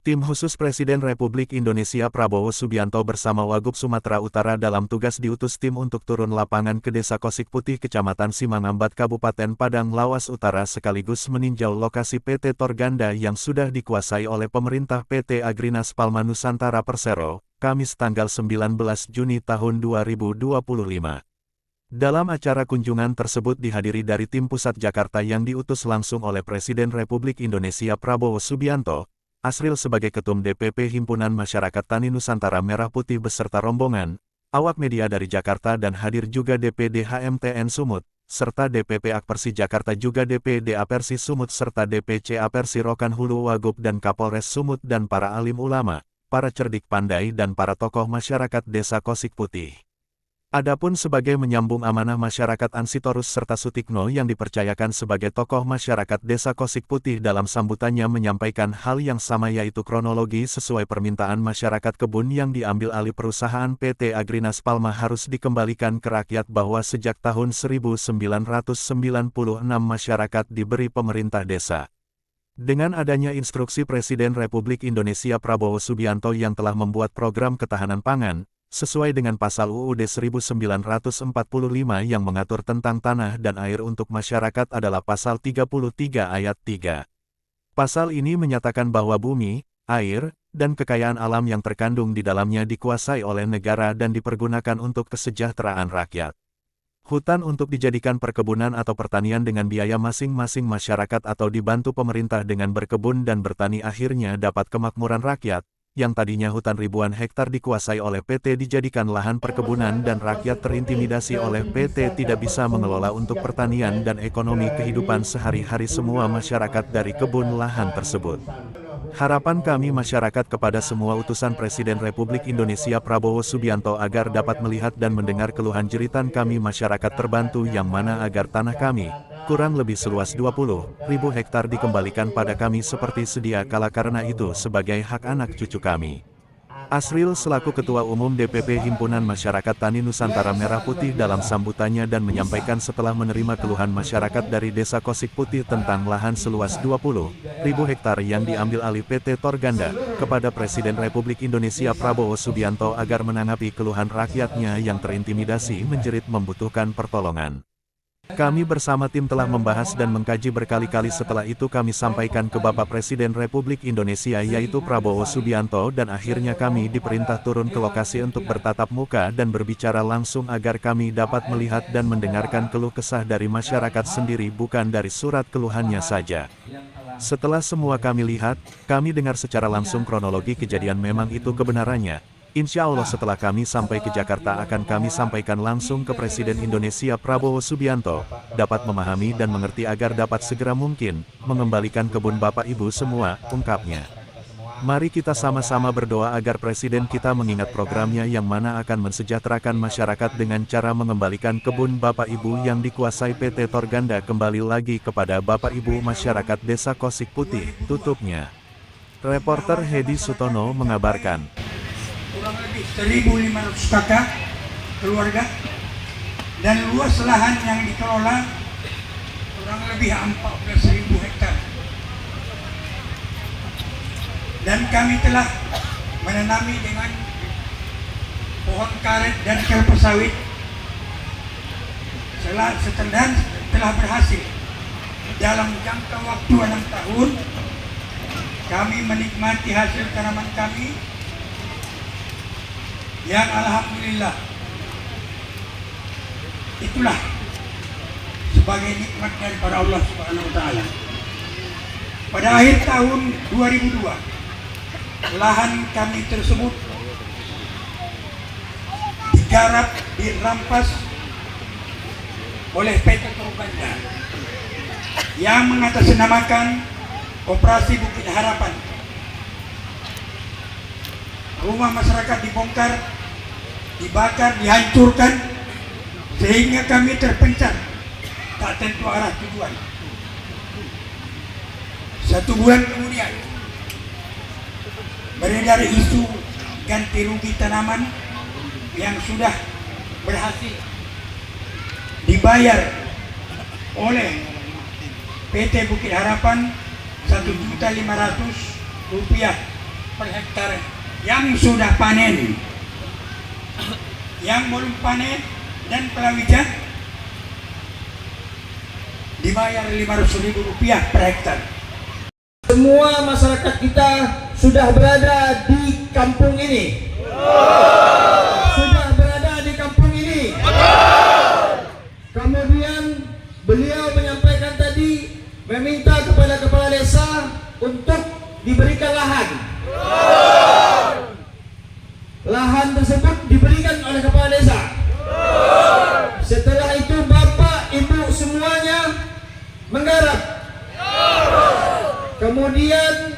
Tim khusus Presiden Republik Indonesia Prabowo Subianto bersama Wagub Sumatera Utara dalam tugas diutus tim untuk turun lapangan ke Desa Kosik Putih, Kecamatan Simangambat, Kabupaten Padang Lawas Utara sekaligus meninjau lokasi PT Torganda yang sudah dikuasai oleh pemerintah PT Agrinas Palma Nusantara Persero, Kamis tanggal 19 Juni tahun 2025. Dalam acara kunjungan tersebut dihadiri dari tim pusat Jakarta yang diutus langsung oleh Presiden Republik Indonesia Prabowo Subianto, Asril sebagai Ketum DPP Himpunan Masyarakat Tani Nusantara Merah Putih beserta rombongan, awak media dari Jakarta dan hadir juga DPD HMTN Sumut, serta DPP Akpersi Jakarta juga DPD Apersi Sumut serta DPC Apersi Rokan Hulu Wagub dan Kapolres Sumut dan para alim ulama, para cerdik pandai dan para tokoh masyarakat Desa Kosik Putih. Adapun sebagai menyambung amanah masyarakat Ansitorus serta Sutikno yang dipercayakan sebagai tokoh masyarakat Desa Kosik Putih dalam sambutannya menyampaikan hal yang sama yaitu kronologi sesuai permintaan masyarakat kebun yang diambil alih perusahaan PT Agrinas Palma harus dikembalikan ke rakyat bahwa sejak tahun 1996 masyarakat diberi pemerintah desa. Dengan adanya instruksi Presiden Republik Indonesia Prabowo Subianto yang telah membuat program ketahanan pangan, sesuai dengan pasal UUD 1945 yang mengatur tentang tanah dan air untuk masyarakat adalah pasal 33 ayat 3. Pasal ini menyatakan bahwa bumi, air, dan kekayaan alam yang terkandung di dalamnya dikuasai oleh negara dan dipergunakan untuk kesejahteraan rakyat. Hutan untuk dijadikan perkebunan atau pertanian dengan biaya masing-masing masyarakat atau dibantu pemerintah dengan berkebun dan bertani akhirnya dapat kemakmuran rakyat, yang tadinya hutan ribuan hektar dikuasai oleh PT dijadikan lahan perkebunan dan rakyat terintimidasi oleh PT tidak bisa mengelola untuk pertanian dan ekonomi kehidupan sehari-hari semua masyarakat dari kebun lahan tersebut. Harapan kami masyarakat kepada semua utusan Presiden Republik Indonesia Prabowo Subianto agar dapat melihat dan mendengar keluhan jeritan kami masyarakat terbantu yang mana agar tanah kami, kurang lebih seluas 20.000 hektar dikembalikan pada kami seperti sedia kala karena itu sebagai hak anak cucu kami. Asril selaku Ketua Umum DPP Himpunan Masyarakat Tani Nusantara Merah Putih dalam sambutannya dan menyampaikan setelah menerima keluhan masyarakat dari Desa Kosik Putih tentang lahan seluas 20.000 hektar yang diambil alih PT Torganda, kepada Presiden Republik Indonesia Prabowo Subianto agar menanggapi keluhan rakyatnya yang terintimidasi menjerit membutuhkan pertolongan. Kami bersama tim telah membahas dan mengkaji berkali-kali setelah itu kami sampaikan ke Bapak Presiden Republik Indonesia yaitu Prabowo Subianto dan akhirnya kami diperintah turun ke lokasi untuk bertatap muka dan berbicara langsung agar kami dapat melihat dan mendengarkan keluh kesah dari masyarakat sendiri bukan dari surat keluhannya saja. Setelah semua kami lihat, kami dengar secara langsung kronologi kejadian memang itu kebenarannya. Insya Allah setelah kami sampai ke Jakarta akan kami sampaikan langsung ke Presiden Indonesia Prabowo Subianto, dapat memahami dan mengerti agar dapat segera mungkin, mengembalikan kebun Bapak Ibu semua, ungkapnya. Mari kita sama-sama berdoa agar Presiden kita mengingat programnya yang mana akan mensejahterakan masyarakat dengan cara mengembalikan kebun Bapak Ibu yang dikuasai PT Torganda kembali lagi kepada Bapak Ibu masyarakat Desa Kosik Putih, tutupnya. Reporter Hedi Sutono mengabarkan. Kurang lebih 1.500 kakak keluarga dan luas lahan yang dikelola kurang lebih 14.000 hektar. Dan kami telah menanami dengan pohon karet dan kelapa sawit. Setelah telah berhasil dalam jangka waktu 6 tahun kami menikmati hasil tanaman kami yang alhamdulillah itulah sebagai nikmat daripada Allah Subhanahu wa taala. Pada akhir tahun 2002 lahan kami tersebut digarap, dirampas oleh PT Torganda yang mengatasnamakan Operasi Bukit Harapan. Rumah masyarakat dibongkar, dibakar, dihancurkan, sehingga kami terpencar, tak tentu arah tujuan. 1 bulan kemudian, beredar isu ganti rugi tanaman yang sudah berhasil dibayar oleh PT Bukit Harapan Rp1.500.000 per hektar yang sudah panen. Yang belum panen dan palawija dibayar Rp500.000 per hektar. Semua masyarakat kita sudah berada di kampung ini. Sudah berada di kampung ini. Kemudian beliau menyampaikan tadi meminta kepada kepala desa untuk diberikan lahan. Lahan tersebut diberikan oleh kepala desa. Setelah itu bapak ibu semuanya menggarap. Kemudian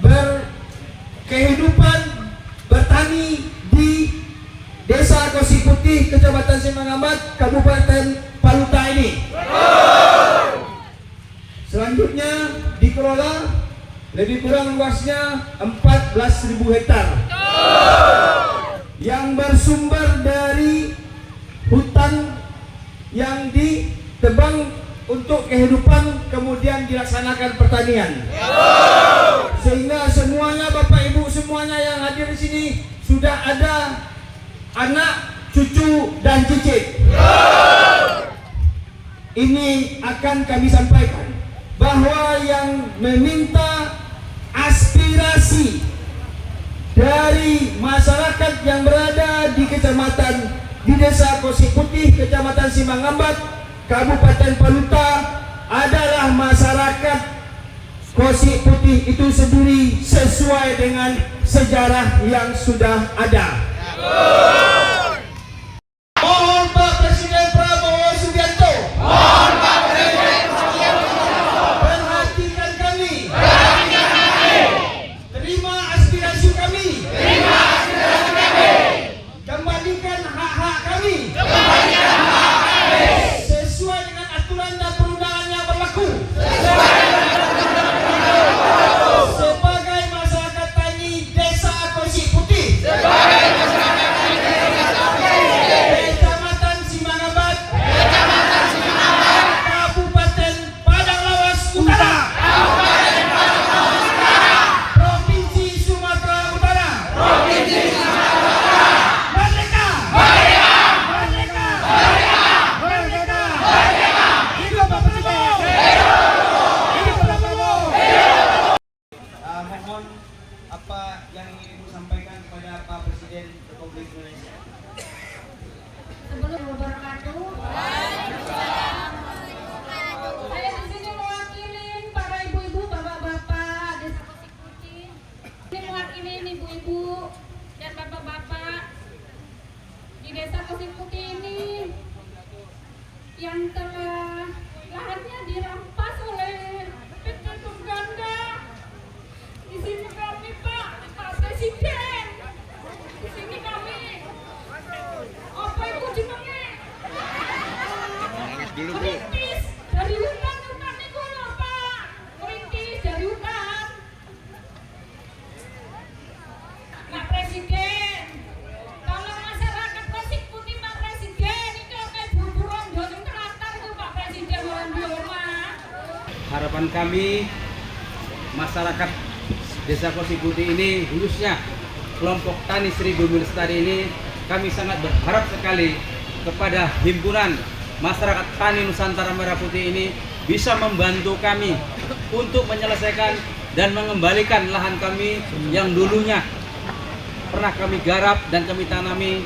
berkehidupan bertani di Desa Kosi Putih, Kecamatan Simangambat, Kabupaten Paluta ini. Selanjutnya dikelola lebih kurang luasnya 14.000 hektar yang bersumber dari hutan yang ditebang untuk kehidupan, kemudian dilaksanakan pertanian. Sehingga semuanya Bapak Ibu semuanya yang hadir di sini sudah ada anak, cucu dan cicit. Ini akan kami sampaikan bahwa yang meminta aspirasi dari masyarakat yang berada di kecamatan di Desa Kosi Putih, Kecamatan Simangambat, Kabupaten Paluta adalah masyarakat Kosi Putih itu sendiri sesuai dengan sejarah yang sudah ada. Mohon Pak Presiden Prabowo Subianto, perhatikan kami, terima aspirasi kami, kembalikan hak-hak kami, sesuai dengan aturan dan perundangan yang berlaku. Sebagai masyarakat tani Desa Kosi Putih, Kecamatan Simangambat, Kabupaten Padang Lawas Utara, Provinsi Sumatera Utara. Merdeka! Merdeka! Merdeka! Hidup Pak Presiden! Hidup Pak Prabowo! Mohon apa yang ingin Ibu sampaikan kepada Pak Presiden Republik Indonesia. Sebelum wabarakatuh. Saya di sini mewakili para ibu-ibu, bapak-bapak Desa Kosi Putih. Ini mewakili ibu-ibu dan bapak-bapak di Desa Kosi Putih ini yang telah lahannya dirampas oleh PT Tungganda. Di sini kami Pak Presiden. Di sini kami. Apa itu jenenge? Perintis dari hutan itu loh Pak. Perintis dari hutan. Pak Presiden, kalau masyarakat Kosi Putih Pak Presiden itu kayak buruan dorong teratar tuh Pak Presiden orang di rumah. Harapan kami masyarakat Desa Kosi Putih ini, khususnya kelompok tani Sri Bumi Lestari ini, kami sangat berharap sekali kepada himpunan masyarakat tani Nusantara Merah Putih ini bisa membantu kami untuk menyelesaikan dan mengembalikan lahan kami yang dulunya pernah kami garap dan kami tanami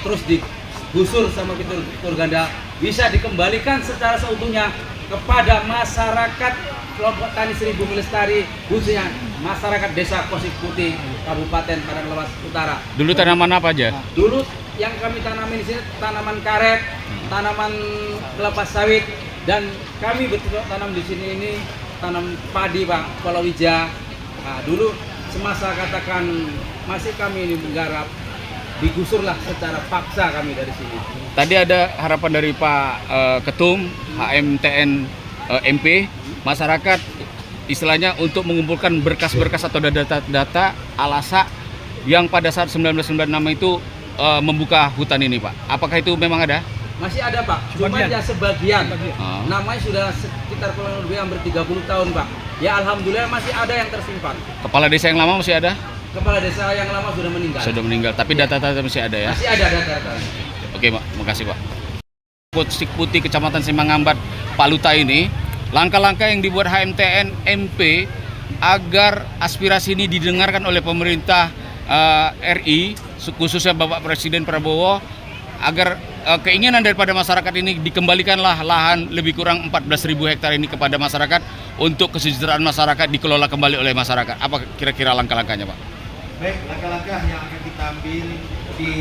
terus digusur sama PT Tungganda, bisa dikembalikan secara seutuhnya kepada masyarakat kelompok tani Sri Bumi Lestari, khususnya masyarakat Desa Kosi Putih, Kabupaten Padang Lawas Utara. Dulu tanaman apa aja? Dulu yang kami tanami di sini tanaman karet, tanaman kelapa sawit, dan kami betul tanam di sini ini tanam padi Pak, palawija. Nah, dulu semasa katakan masih kami ini menggarap, digusurlah secara paksa kami dari sini. Tadi ada harapan dari Pak Ketum HMTN MP, masyarakat istilahnya untuk mengumpulkan berkas-berkas atau data-data Alasa yang pada saat 1996 itu membuka hutan ini Pak. Apakah itu memang ada? Masih ada Pak, cuma ya sebagian. Ah. Namanya sudah sekitar kurang lebih hampir 30 tahun Pak. Ya alhamdulillah masih ada yang tersimpan. Kepala desa yang lama masih ada? Kepala desa yang lama sudah meninggal. Sudah meninggal, tapi data-data masih ada ya? Masih ada data-data. Oke Pak, makasih Pak. Kosik Putih Kecamatan Simangambat, Paluta ini, langkah-langkah yang dibuat HMTN MP agar aspirasi ini didengarkan oleh pemerintah RI, khususnya Bapak Presiden Prabowo, agar keinginan daripada masyarakat ini dikembalikanlah lahan lebih kurang 14.000 hektar ini kepada masyarakat untuk kesejahteraan masyarakat dikelola kembali oleh masyarakat. Apa kira-kira langkah-langkahnya Pak? Baik, langkah-langkah yang akan kita ambil di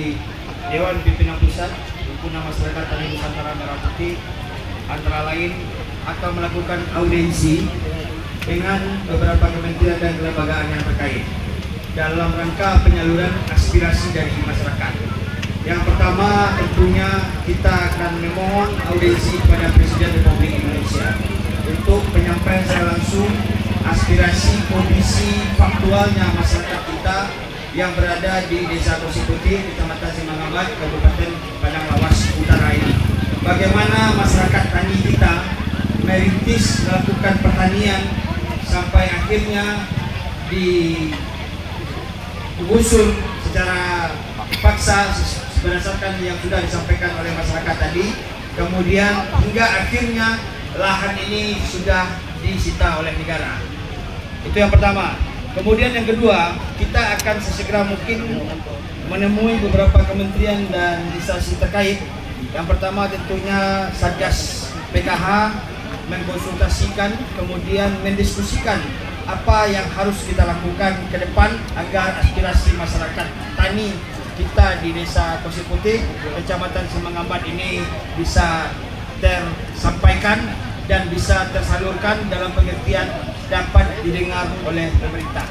Dewan Pimpinan Pusat Himpunan Masyarakat Tani Nusantara Merah Putih antara lain akan melakukan audiensi dengan beberapa kementerian dan kelembagaan yang terkait dalam rangka penyaluran aspirasi dari masyarakat. Yang pertama tentunya kita akan memohon audiensi kepada Presiden Republik Indonesia untuk penyampaian secara langsung aspirasi kondisi faktualnya masyarakat kita yang berada di Desa Kosik Putih, Kecamatan Simangambat, Kabupaten Padang Lawas Utara ini. Bagaimana masyarakat tani kita merintis melakukan pertanian sampai akhirnya digusur secara paksa berdasarkan yang sudah disampaikan oleh masyarakat tadi, kemudian hingga akhirnya lahan ini sudah disita oleh negara. Itu yang pertama. Kemudian yang kedua, kita akan sesegera mungkin menemui beberapa kementerian dan instansi terkait. Yang pertama tentunya Satgas PKH mengkonsultasikan, kemudian mendiskusikan apa yang harus kita lakukan ke depan agar aspirasi masyarakat tani kita di Desa Kosik Putih, Kecamatan Simangambat ini bisa tersampaikan dan bisa tersalurkan dalam pengertian dapat didengar oleh pemerintah.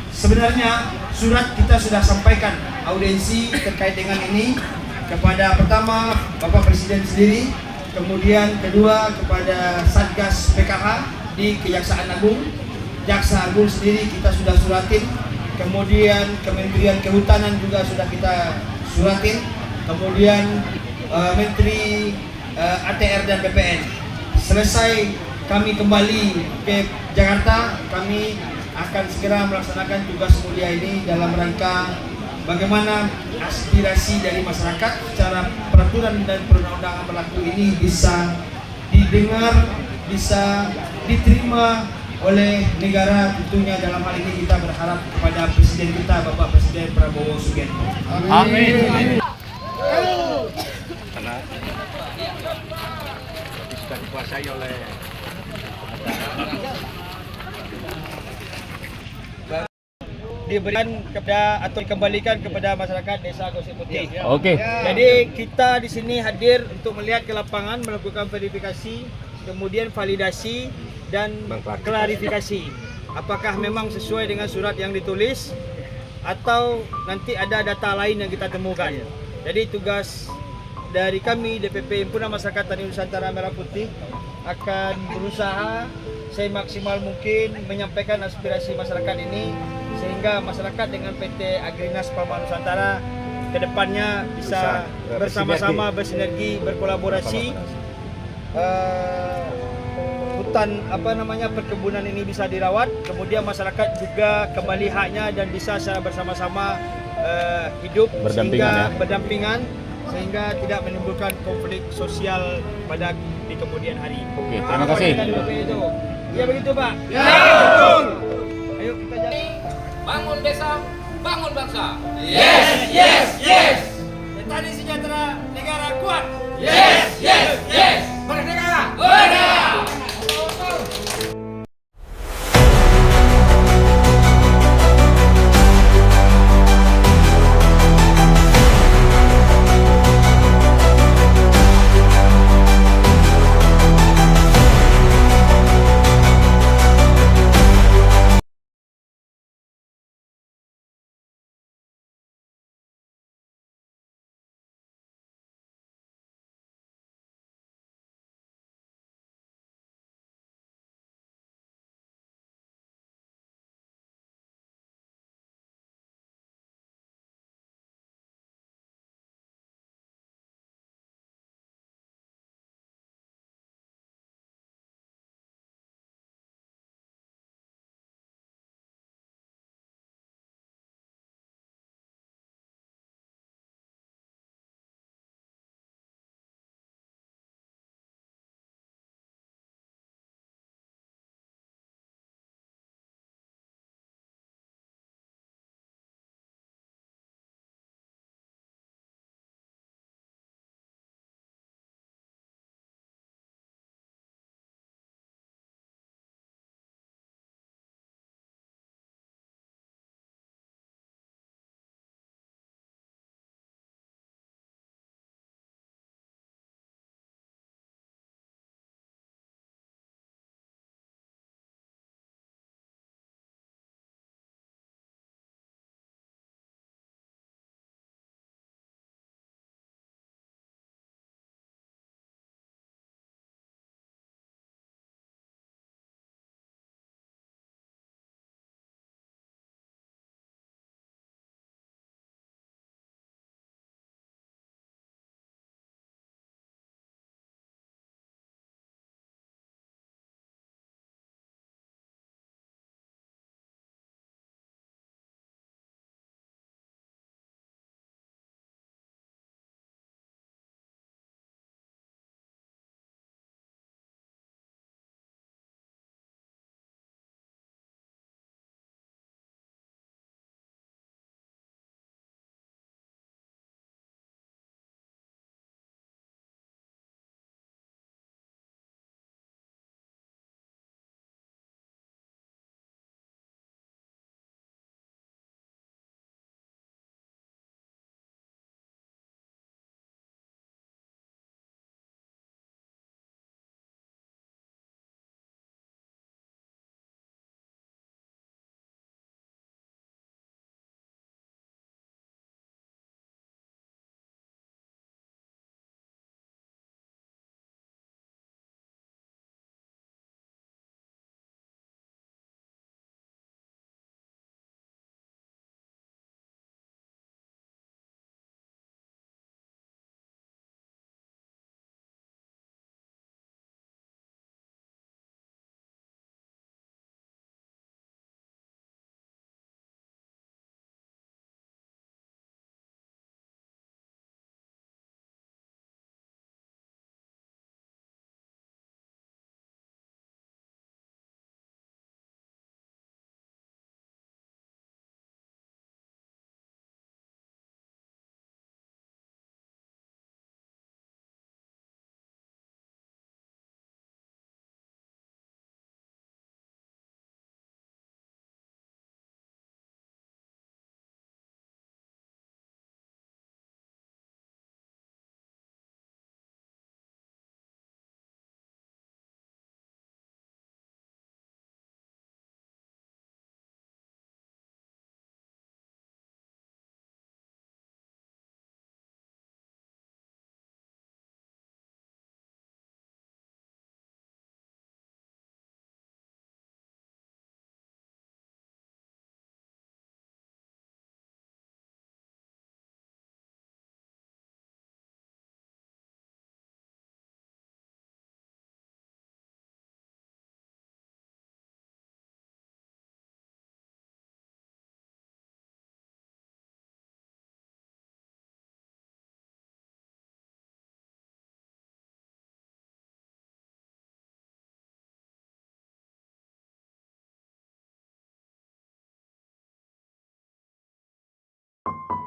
Sebenarnya surat kita sudah sampaikan audiensi terkait dengan ini kepada pertama Bapak Presiden sendiri, kemudian kedua kepada Satgas PKH di Kejaksaan Agung, Jaksa Agung sendiri kita sudah suratin, kemudian Kementerian Kehutanan juga sudah kita suratin, kemudian Menteri ATR dan BPN. Selesai kami kembali ke Jakarta, kami akan segera melaksanakan tugas mulia ini dalam rangka bagaimana aspirasi dari masyarakat secara peraturan dan perundang-undangan berlaku ini bisa didengar, bisa diterima oleh negara. Tentunya dalam hal ini kita berharap kepada Presiden kita, Bapak Presiden Prabowo Subianto. Amin. Karena sudah dikuasai oleh diberikan kepada atau dikembalikan kepada masyarakat Desa Kosik Putih. Oke. Jadi kita di sini hadir untuk melihat ke lapangan, melakukan verifikasi, kemudian validasi dan klarifikasi. Apakah memang sesuai dengan surat yang ditulis atau nanti ada data lain yang kita temukan. Jadi tugas dari kami DPP Himpunan Masyarakat Tani Nusantara Merah Putih akan berusaha semaksimal mungkin menyampaikan aspirasi masyarakat ini sehingga masyarakat dengan PT Agrinas Palma Nusantara kedepannya bisa bersama-sama bersinergi, berkolaborasi. Hutan perkebunan ini bisa dirawat, kemudian masyarakat juga kembali haknya dan bisa secara bersama-sama hidup berdampingan sehingga tidak menimbulkan konflik sosial di kemudian hari. Oke, terima kasih. Ya begitu Pak. Ya. Ayo kita jalan. Bangun desa, bangun bangsa. Yes, yes, yes. Petani sejahtera, negara kuat. Yes, yes, yes. Merdeka. Merdeka.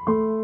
Thank you.